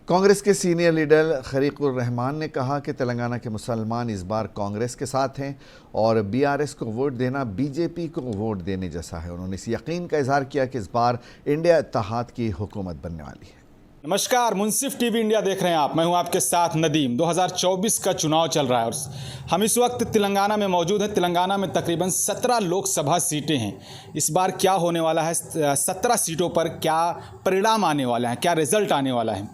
कांग्रेस के senior leader खलीकुर Rahman ने कहा कि तेलंगाना के मुसलमान इस बार कांग्रेस के साथ हैं और बीआरएस को वोट देना बीजेपी को वोट देने जैसा है। उन्होंने इस यकीन का इजहार किया कि इस बार इंडिया इत्तेहाद की हुकूमत बनने वाली है। नमस्कार, मुंसिफ टीवी इंडिया देख रहे हैं आप। मैं हूं आपके साथ नदीम। 2024 का चुनाव चल रहा है और हम इस वक्त तेलंगाना में मौजूद हैं। तेलंगाना में तकरीबन 17 लोकसभा सीटें हैं। इस बार क्या होने वाला है, 17 सीटों पर क्या परिणाम आने वाला है, क्या रिजल्ट आने वाला है,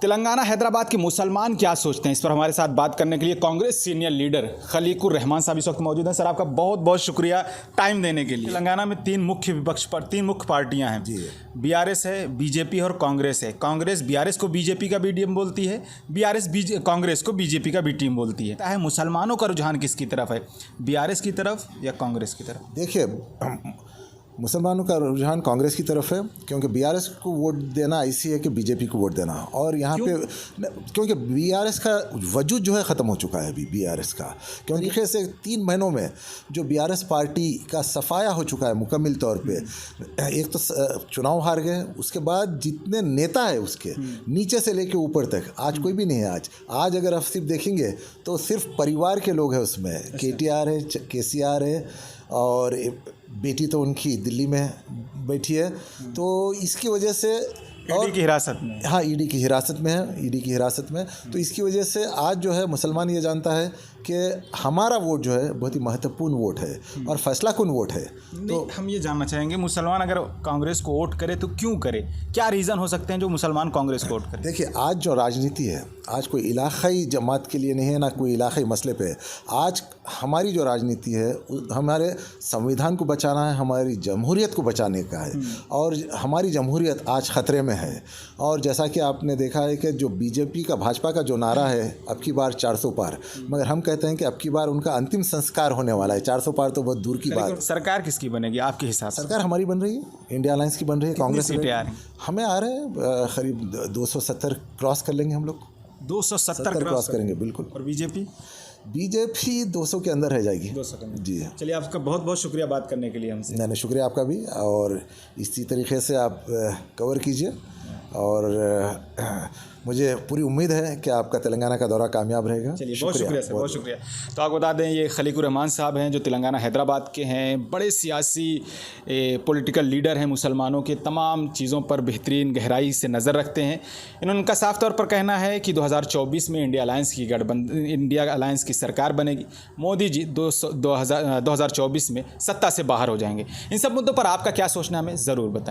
तेलंगाना हैदराबाद के मुसलमान क्या सोचते हैं, इस पर हमारे साथ बात करने के लिए कांग्रेस सीनियर लीडर खलीकुर रहमान साहब इस वक्त मौजूद हैं। सर, आपका बहुत बहुत शुक्रिया टाइम देने के लिए। तेलंगाना में तीन मुख्य पार्टियां हैं जी। बीआरएस है, बीजेपी और कांग्रेस है। कांग्रेस बीआरएस को बीजेपी का बी टीम बोलती है, बीआरएस कांग्रेस को बीजेपी का बी टीम बोलती है। मुसलमानों का रुझान किसकी तरफ है, बीआरएस की तरफ या कांग्रेस की तरफ? देखिए, मुसलमानों का रुझान कांग्रेस की तरफ है, क्योंकि बीआरएस को वोट देना ऐसी है कि बीजेपी को वोट देना। और यहाँ पे क्योंकि बीआरएस का वजूद जो है ख़त्म हो चुका है अभी बीआरएस का, क्योंकि से 3 महीनों में जो बीआरएस पार्टी का सफाया हो चुका है मुकम्मल तौर पे। एक तो चुनाव हार गए, उसके बाद जितने नेता है उसके नीचे से लेके ऊपर तक आज कोई भी नहीं है। आज अगर आप सिर्फ देखेंगे तो सिर्फ परिवार के लोग हैं उसमें। केटीआर है, केसीआर है और बेटी तो उनकी दिल्ली में बैठी है। तो इसकी वजह से ईडी की हिरासत में, हाँ, ईडी की हिरासत में है, ईडी की हिरासत में। तो इसकी वजह से आज जो है मुसलमान ये जानता है कि हमारा वोट जो है बहुत ही महत्वपूर्ण वोट है और फैसलाकुन वोट है। तो हम ये जानना चाहेंगे, मुसलमान अगर कांग्रेस को वोट करे तो क्यों करे, क्या रीज़न हो सकते हैं जो मुसलमान कांग्रेस को वोट करे? देखिए, आज जो राजनीति है, आज कोई इलाक़ाई जमात के लिए नहीं है, ना कोई इलाक़ाई मसले पे है। आज हमारी जो राजनीति है हमारे संविधान को बचाना है, हमारी जमहूरियत को बचाने का है। और हमारी जमहूरियत आज ख़तरे में है। और जैसा कि आपने देखा है कि जो बीजेपी का, भाजपा का जो नारा है अब की बार 400 पार, मगर हम कहते हैं कि अब की बार उनका अंतिम संस्कार होने वाला है। 400 पार तो बहुत दूर की बात। सरकार किसकी बनेगी आपके हिसाब से? सरकार हमारी बन रही है, इंडिया अलायंस की बन रही है। कांग्रेस सीटें आ रही हैं? हमें आ रहे हैं करीब 270 क्रॉस कर लेंगे हम लोग। 270 क्रॉस करेंगे बिल्कुल। और बीजेपी 200 के अंदर रह जाएगी। 200 के अंदर। जी, चलिए, आपका बहुत बहुत शुक्रिया बात करने के लिए हमसे। नहीं, शुक्रिया आपका भी। और इसी तरीके से आप कवर कीजिए और मुझे पूरी उम्मीद है कि आपका तेलंगाना का दौरा कामयाब रहेगा। चलिए, बहुत शुक्रिया सर, बहुत शुक्रिया। तो आपको बता दें, ये खलीकुर रहमान साहब हैं जो तेलंगाना हैदराबाद के हैं। बड़े सियासी पॉलिटिकल लीडर हैं, मुसलमानों के तमाम चीज़ों पर बेहतरीन गहराई से नज़र रखते हैं। इन्होंने उनका साफ तौर पर कहना है कि 2024 में इंडिया अलायंस की सरकार बनेगी। मोदी जी 2024 में सत्ता से बाहर हो जाएंगे। इन सब मुद्दों पर आपका क्या सोचना है, हमें ज़रूर बताएं।